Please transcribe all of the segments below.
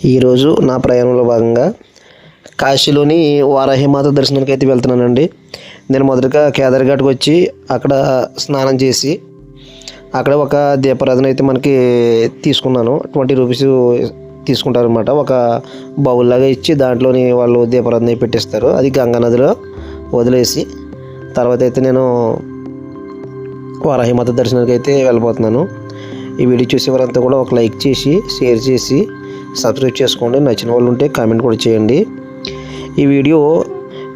ఈరోజు నా ప్రయాణంలో భాగంగా కాశీలోని వారాహిమాత దర్శనానికి అయితే వెళ్తున్నానండి. నేను మొదటగా కేదార్ఘాట్కి వచ్చి అక్కడ స్నానం చేసి అక్కడ ఒక దీపారాధన అయితే మనకి తీసుకున్నాను. 20 రూపీస్ తీసుకుంటారనమాట. ఒక బౌల్ లాగా ఇచ్చి దాంట్లోని వాళ్ళు దీపారాధన పెట్టిస్తారు. అది గంగా నదిలో వదిలేసి తర్వాత అయితే నేను వారాహిమాత దర్శనానికి అయితే వెళ్ళిపోతున్నాను. ఈ వీడియో చూసే వారంతా కూడా ఒక లైక్ చేసి షేర్ చేసి సబ్స్క్రైబ్ చేసుకోండి. నచ్చిన వాళ్ళు ఉంటే కామెంట్ కూడా చేయండి. ఈ వీడియో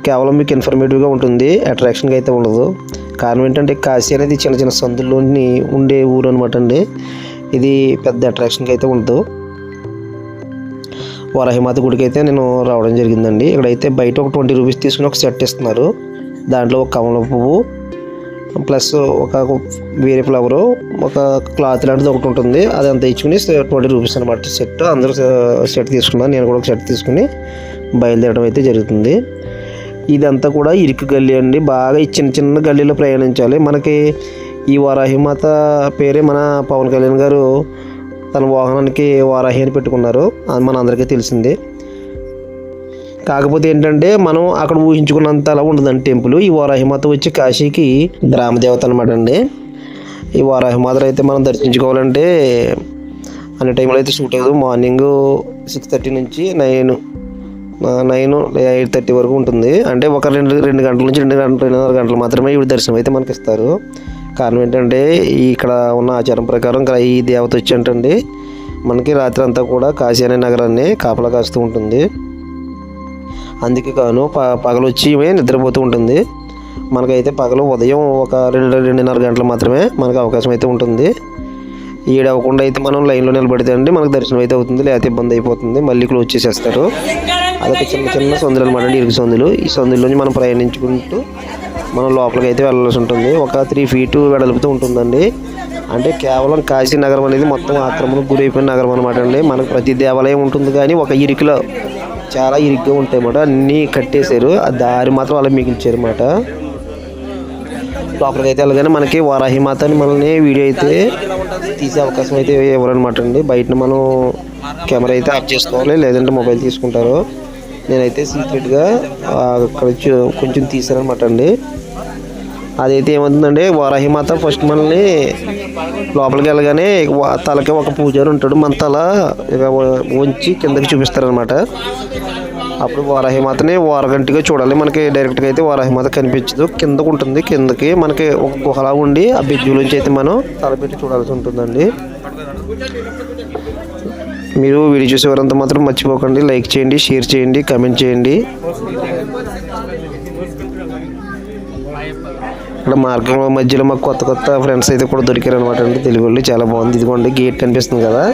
కేవలం మీకు ఇన్ఫర్మేటివ్గా ఉంటుంది, అట్రాక్షన్గా అయితే ఉండదు. కారణం ఏంటంటే కాశీ అనేది చిన్న చిన్న సందుల్లోని ఉండే ఊరు అనమాట అండి. ఇది పెద్ద అట్రాక్షన్గా అయితే ఉండదు. వారాహిమాత గుడికి అయితే నేను రావడం జరిగిందండి. ఇక్కడైతే బయట ఒక 20 రూపీస్ తీసుకుని ఒక సెట్ ఇస్తున్నారు. దాంట్లో ఒక కమల పువ్వు ప్లస్ ఒక వేరే ఫ్లవరు ఒక క్లాత్ లాంటిది ఒకటి ఉంటుంది. అదంతా ఇచ్చుకుని 20 రూపీస్ అనమాట సెట్. అందరూ సెట్ తీసుకున్నాను, నేను కూడా ఒక సెట్ తీసుకుని బయలుదేరడం అయితే జరుగుతుంది. ఇదంతా కూడా ఇరుకు గల్లీ అండి. బాగా ఈ చిన్న చిన్న గల్లీలో ప్రయాణించాలి. మనకి ఈ వారాహిమాత పేరే మన పవన్ కళ్యాణ్ గారు తన వాహనానికి వారాహి అని పెట్టుకున్నారు. అది మన అందరికీ తెలిసిందే. కాకపోతే ఏంటంటే మనం అక్కడ ఊహించుకున్నంత అలా ఉండదండి టెంపుల్. ఈ వారాహిమాత వచ్చి కాశీకి గ్రామదేవత అనమాట అండి. ఈ వారాహిమాత అయితే మనం దర్శించుకోవాలంటే అన్ని టైంలో అయితే షూట్ అయ్యదు. మార్నింగ్ 6:30 నుంచి 8:30 వరకు ఉంటుంది. అంటే ఒక 2 గంటల నుంచి 2.5 గంటలు మాత్రమే ఈ దర్శనం అయితే మనకి ఇస్తారు. కారణం ఏంటంటే ఇక్కడ ఉన్న ఆచారం ప్రకారం ఈ దేవత వచ్చి ఏంటండి మనకి రాత్రి అంతా కూడా కాశీ అనే నగరాన్ని కాపలా కాస్తూ ఉంటుంది. అందుకే కాను పగలు వచ్చి నిద్రపోతూ ఉంటుంది. మనకైతే పగలు ఉదయం ఒక 2.5 గంటలు మాత్రమే మనకు అవకాశం అయితే ఉంటుంది. అవ్వకుండా అయితే మనం లైన్లో నిలబడితే అండి మనకు దర్శనం అయితే అవుతుంది, లేకపోతే ఇబ్బంది అయిపోతుంది, మళ్ళీ క్లోజ్ చేసేస్తారు. అదొక చిన్న చిన్న సందులు అనమాట అండి, ఇరుకు సందులు. ఈ సందుల్లోంచి మనం ప్రయాణించుకుంటూ మనం లోపలికి అయితే వెళ్ళాల్సి ఉంటుంది. ఒక 3 ఫీట్ వెడల్పుతూ ఉంటుందండి. అంటే కేవలం కాశీ నగరం అనేది మొత్తం ఆక్రమణకు గురైపోయిన నగరం అనమాట అండి. మనకు ప్రతి దేవాలయం ఉంటుంది కానీ ఒక ఇరుకులో చాలా ఇరుగ్గా ఉంటాయి అన్నమాట. అన్నీ కట్టేశారు, ఆ దారి మాత్రం అలా మిగిల్చారు అన్నమాట. లోపలికి అయితే వెళ్ళగానే మనకి వారాహిమాత అని మనల్ని వీడియో అయితే తీసే అవకాశం అయితే ఇవ్వరనమాట అండి. బయట మనం కెమెరా అయితే ఆఫ్ చేసుకోవాలి, లేదంటే మొబైల్ తీసుకుంటారు. నేనైతే సీక్రెట్గా అక్కడ కొంచెం తీసానమాట అండి. అదైతే ఏమవుతుందంటే వారాహిమాత ఫస్ట్ మనల్ని లోపలికి వెళ్ళగానే తలకి ఒక పూజారి ఉంటాడు, మన తల వంచి కిందకి చూపిస్తారనమాట. అప్పుడు వారాహిమాతని వారగంటిగా చూడాలి. మనకి డైరెక్ట్గా అయితే వారాహిమాత కనిపించదు, కిందకు ఉంటుంది. కిందకి మనకి ఒక గుహలా ఉండి ఆ బిజ్జులోంచి అయితే మనం తలపెట్టి చూడాల్సి ఉంటుందండి. మీరు వీడియో చూసేవారంతా మాత్రం మర్చిపోకండి, లైక్ చేయండి, షేర్ చేయండి, కామెంట్ చేయండి. ఇక్కడ మార్గం మధ్యలో మాకు కొత్త ఫ్రెండ్స్ అయితే కూడా దొరికారు అనమాట అండి, తెలుగు వాళ్ళు. చాలా బాగుంది. ఇదిగోండి గేట్ కనిపిస్తుంది కదా,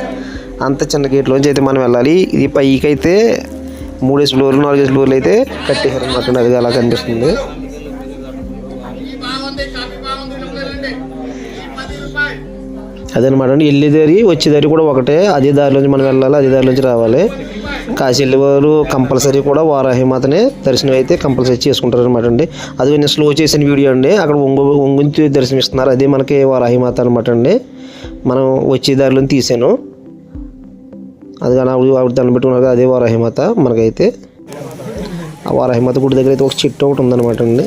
అంత చిన్న గేట్లోంచి అయితే మనం వెళ్ళాలి. ఇది పైకైతే 3 ఫ్లోర్లు 4 ఫ్లోర్లు అయితే కట్టేశారు అనమాట. అది అలా కనిపిస్తుంది. అదనమాట అండి. వెళ్ళే దారి వచ్చే దారి కూడా ఒకటే. అదే దారిలోంచి మనం వెళ్ళాలి, అదే దారిలోంచి రావాలి. కాశీ వెళ్ళేవారు కంపల్సరీ కూడా వారాహిమాతనే దర్శనం అయితే కంపల్సరీ చేసుకుంటారు అనమాట అండి. అది నేను స్లో చేసిన వీడియో అండి. అక్కడ ఒంగుంచి దర్శనం ఇస్తున్నారు, అదే మనకి వారాహిమాత అనమాట అండి. మనం వచ్చే దారిలో తీసాను. అది కానీ ఆవిడ దండం పెట్టుకున్నారు కదా, అదే వారాహిమాత. మనకైతే ఆ వారాహిమాత గుడి దగ్గర అయితే ఒక చెట్టు ఒకటి ఉందన్నమాట అండి.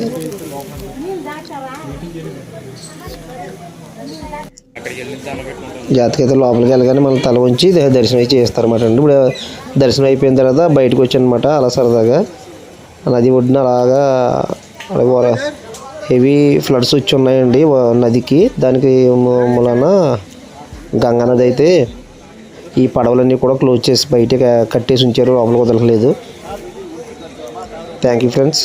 జాతకైతే లోపలికి వెళ్ళగానే మనం తల ఉంచి దర్శనం అయితే చేస్తారన్నమాట అండి. ఇప్పుడు దర్శనం అయిపోయిన తర్వాత బయటకు వచ్చానమాట అలా సరదాగా. నది ఒడ్డున అలాగా హెవీ ఫ్లడ్స్ వచ్చి ఉన్నాయండి నదికి. దానికి మూలన గంగా నది అయితే ఈ పడవలన్నీ కూడా క్లోజ్ చేసి బయట కట్టేసి ఉంచారు, లోపలికి వదలలేదు. Thank you friends.